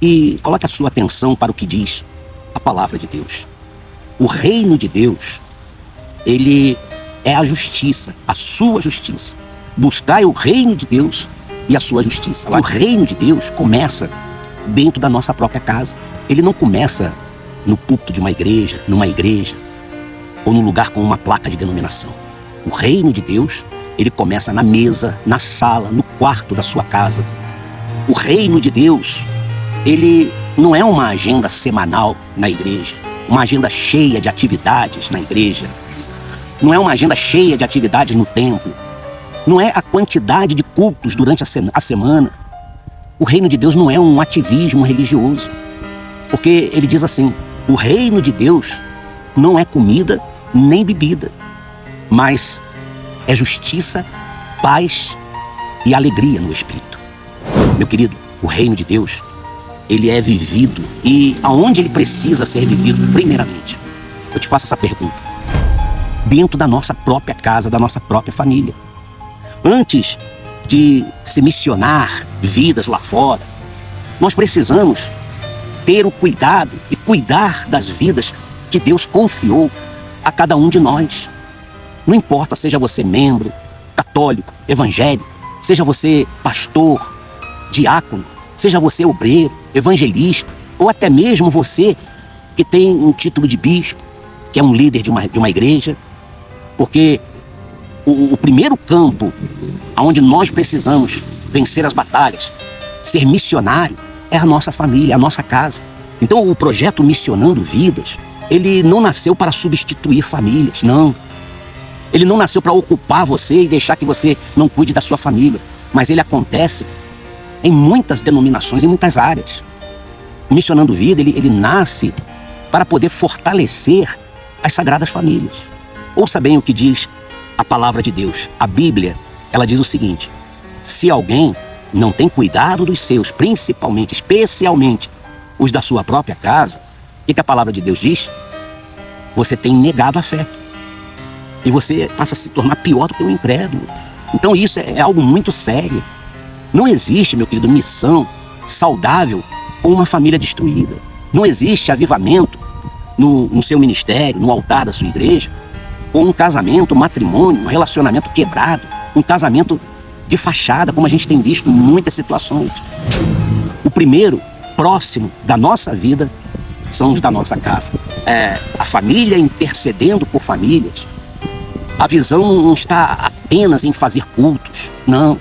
e coloque a sua atenção para o que diz a palavra de Deus. O reino de Deus, ele é a justiça, a sua justiça. Buscai o reino de Deus e a sua justiça. O reino de Deus começa dentro da nossa própria casa. Ele não começa no púlpito de uma igreja, numa igreja, ou num lugar com uma placa de denominação. O reino de Deus, ele começa na mesa, na sala, no quarto da sua casa. O reino de Deus, ele não é uma agenda semanal na igreja, uma agenda cheia de atividades na igreja. Não é uma agenda cheia de atividades no templo. Não é a quantidade de cultos durante a semana. O reino de Deus não é um ativismo religioso. Porque ele diz assim, o reino de Deus não é comida nem bebida, mas é justiça, paz e alegria no Espírito. Meu querido, o reino de Deus, ele é vivido e aonde ele precisa ser vivido primeiramente? Eu te faço essa pergunta. Dentro da nossa própria casa, da nossa própria família. Antes de se missionar vidas lá fora, nós precisamos ter o cuidado e cuidar das vidas que Deus confiou a cada um de nós. Não importa, seja você membro, católico, evangélico, seja você pastor, diácono, seja você obreiro, evangelista, ou até mesmo você que tem um título de bispo, que é um líder de uma igreja, porque o primeiro campo onde nós precisamos vencer as batalhas, ser missionário, é a nossa família, a nossa casa. Então o projeto Missionando Vidas, ele não nasceu para substituir famílias, não. Ele não nasceu para ocupar você e deixar que você não cuide da sua família, mas ele acontece em muitas denominações, em muitas áreas. O Missionando Vida, ele nasce para poder fortalecer as Sagradas Famílias. Ouça bem o que diz a palavra de Deus. A Bíblia, ela diz o seguinte: se alguém não tem cuidado dos seus, principalmente, especialmente os da sua própria casa, o que a palavra de Deus diz? Você tem negado a fé. E você passa a se tornar pior do que um incrédulo. Então isso é algo muito sério. Não existe, meu querido, missão saudável com uma família destruída. Não existe avivamento no seu ministério, no altar da sua igreja, com um casamento, um matrimônio, um relacionamento quebrado, um casamento de fachada, como a gente tem visto em muitas situações. O primeiro, próximo da nossa vida, são os da nossa casa. É a família intercedendo por famílias. A visão não está apenas em fazer cultos, não.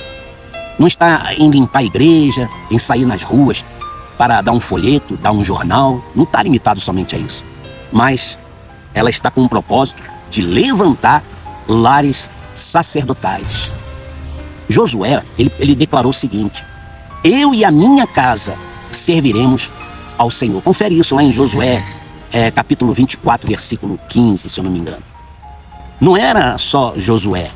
Não está em limpar a igreja, em sair nas ruas para dar um folheto, dar um jornal. Não está limitado somente a isso. Mas ela está com um propósito de levantar lares sacerdotais. Josué, ele declarou o seguinte: eu e a minha casa serviremos ao Senhor. Confere isso lá em Josué, capítulo 24, versículo 15, se eu não me engano. Não era só Josué,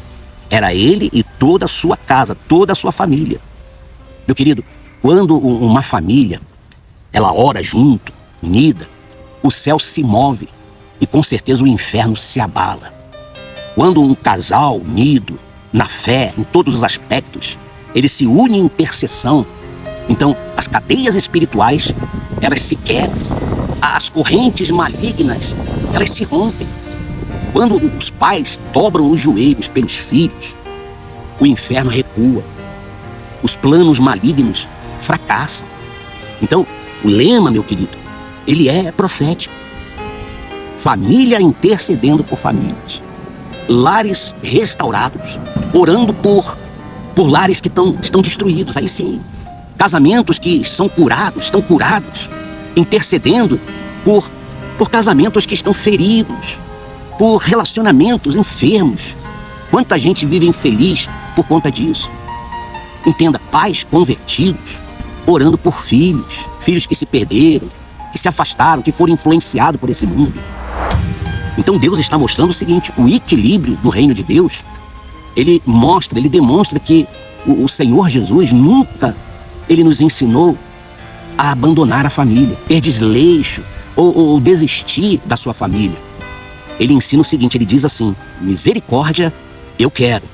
era ele e toda a sua casa, toda a sua família. Meu querido, quando uma família, ela ora junto, unida, o céu se move e com certeza o inferno se abala. Quando um casal unido na fé, em todos os aspectos, ele se une em intercessão, então as cadeias espirituais, elas se quebram, as correntes malignas, elas se rompem. Quando os pais dobram os joelhos pelos filhos, o inferno recua, os planos malignos fracassam. Então, o lema, meu querido, ele é profético. Família intercedendo por famílias. Lares restaurados, orando por lares que estão destruídos, aí sim. Casamentos que estão curados, intercedendo por casamentos que estão feridos, por relacionamentos enfermos. Quanta gente vive infeliz por conta disso. Entenda, pais convertidos, orando por filhos que se perderam, que se afastaram, que foram influenciados por esse mundo. Então Deus está mostrando o seguinte: o equilíbrio do reino de Deus, ele demonstra que o Senhor Jesus nunca ele nos ensinou a abandonar a família, ter desleixo ou desistir da sua família. Ele ensina o seguinte, ele diz assim: misericórdia eu quero,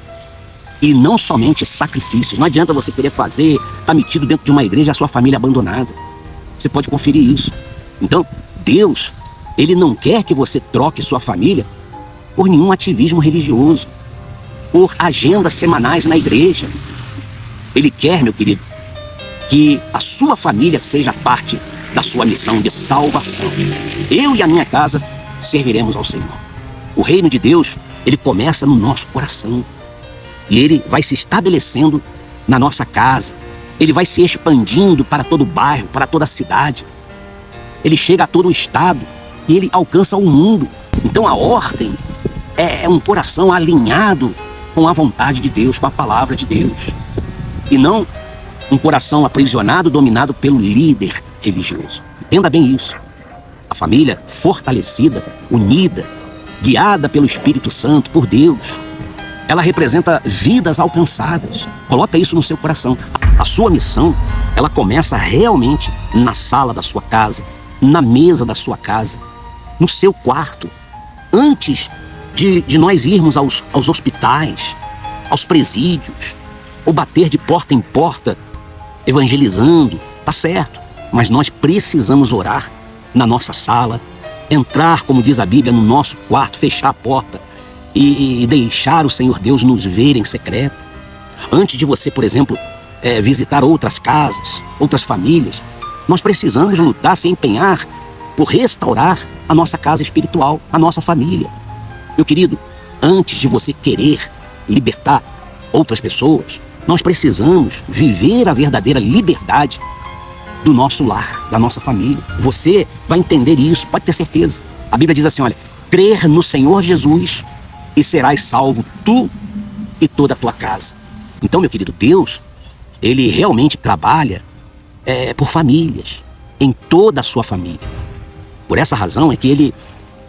e não somente sacrifícios. Não adianta você querer fazer, estar metido dentro de uma igreja e a sua família abandonada. Você pode conferir isso. Então, Deus, Ele não quer que você troque sua família por nenhum ativismo religioso, por agendas semanais na igreja. Ele quer, meu querido, que a sua família seja parte da sua missão de salvação. Eu e a minha casa serviremos ao Senhor. O reino de Deus, ele começa no nosso coração. E ele vai se estabelecendo na nossa casa. Ele vai se expandindo para todo o bairro, para toda a cidade. Ele chega a todo o estado e ele alcança o mundo. Então a ordem é um coração alinhado com a vontade de Deus, com a palavra de Deus. E não um coração aprisionado, dominado pelo líder religioso. Entenda bem isso. A família fortalecida, unida, guiada pelo Espírito Santo, por Deus, ela representa vidas alcançadas. Coloca isso no seu coração. A sua missão, ela começa realmente na sala da sua casa, na mesa da sua casa, no seu quarto. Antes de nós irmos aos hospitais, aos presídios, ou bater de porta em porta, evangelizando, tá certo. Mas nós precisamos orar na nossa sala, entrar, como diz a Bíblia, no nosso quarto, fechar a porta e deixar o Senhor Deus nos ver em secreto. Antes de você, por exemplo, visitar outras casas, outras famílias, nós precisamos lutar, se empenhar por restaurar a nossa casa espiritual, a nossa família. Meu querido, antes de você querer libertar outras pessoas, nós precisamos viver a verdadeira liberdade do nosso lar, da nossa família. Você vai entender isso, pode ter certeza. A Bíblia diz assim, olha, crer no Senhor Jesus e serás salvo tu e toda a tua casa. Então, meu querido, Deus, ele realmente trabalha por famílias, em toda a sua família. Por essa razão é que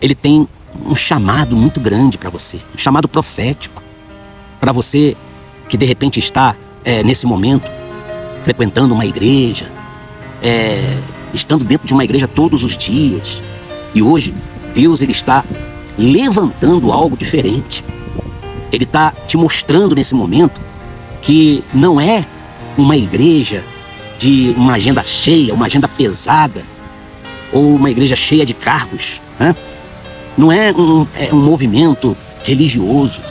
ele tem um chamado muito grande para você, um chamado profético, para você que de repente está nesse momento frequentando uma igreja, estando dentro de uma igreja todos os dias, e hoje Deus ele está levantando algo diferente. Ele está te mostrando nesse momento que não é uma igreja de uma agenda cheia, uma agenda pesada, ou uma igreja cheia de cargos, né? Não é um movimento religioso,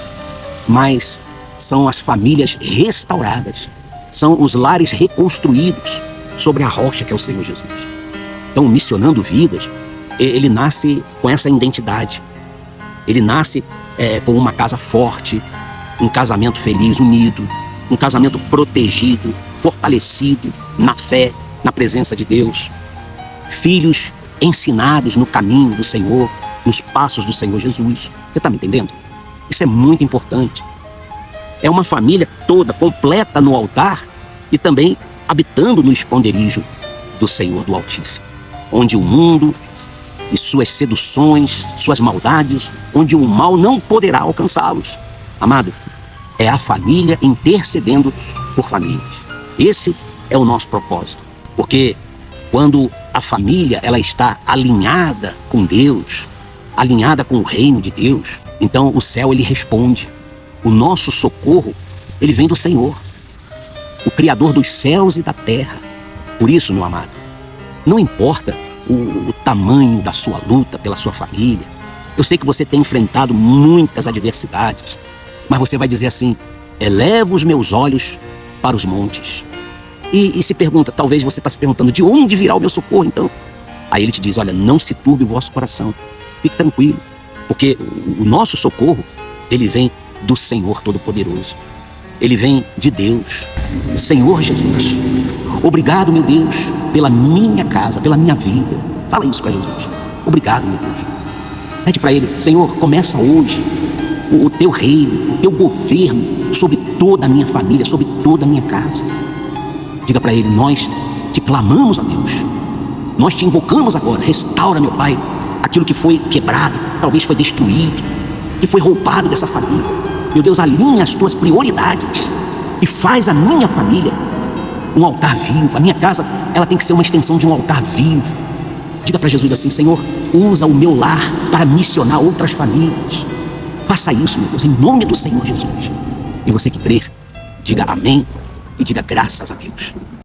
mas são as famílias restauradas, são os lares reconstruídos sobre a rocha que é o Senhor Jesus. Então, missionando vidas, ele nasce com essa identidade. Ele nasce com uma casa forte, um casamento feliz, unido, um casamento protegido, fortalecido na fé, na presença de Deus. Filhos ensinados no caminho do Senhor, nos passos do Senhor Jesus. Você está me entendendo? Isso é muito importante. É uma família toda completa no altar e também habitando no esconderijo do Senhor do Altíssimo, onde o mundo e suas seduções, suas maldades, onde o mal não poderá alcançá-los. Amado, é a família intercedendo por famílias. Esse é o nosso propósito, porque quando a família ela está alinhada com Deus, alinhada com o reino de Deus, então o céu ele responde. O nosso socorro, ele vem do Senhor, o Criador dos céus e da terra. Por isso, meu amado, não importa o tamanho da sua luta pela sua família. Eu sei que você tem enfrentado muitas adversidades, mas você vai dizer assim, elevo os meus olhos para os montes. E se pergunta, talvez você está se perguntando, de onde virá o meu socorro então? Aí ele te diz, olha, não se turbe o vosso coração, fique tranquilo, porque o nosso socorro, ele vem do Senhor Todo-Poderoso. Ele vem de Deus, Senhor Jesus. Obrigado, meu Deus, pela minha casa, pela minha vida. Fala isso para Jesus. Obrigado, meu Deus. Pede para Ele, Senhor, começa hoje o teu reino, o teu governo sobre toda a minha família, sobre toda a minha casa. Diga para Ele, nós te clamamos a Deus. Nós te invocamos agora. Restaura, meu Pai, aquilo que foi quebrado, talvez foi destruído, que foi roubado dessa família. Meu Deus, alinha as tuas prioridades e faz a minha família um altar vivo. A minha casa, ela tem que ser uma extensão de um altar vivo. Diga para Jesus assim, Senhor, usa o meu lar para missionar outras famílias. Faça isso, meu Deus, em nome do Senhor Jesus. E você que crer, diga amém e diga graças a Deus.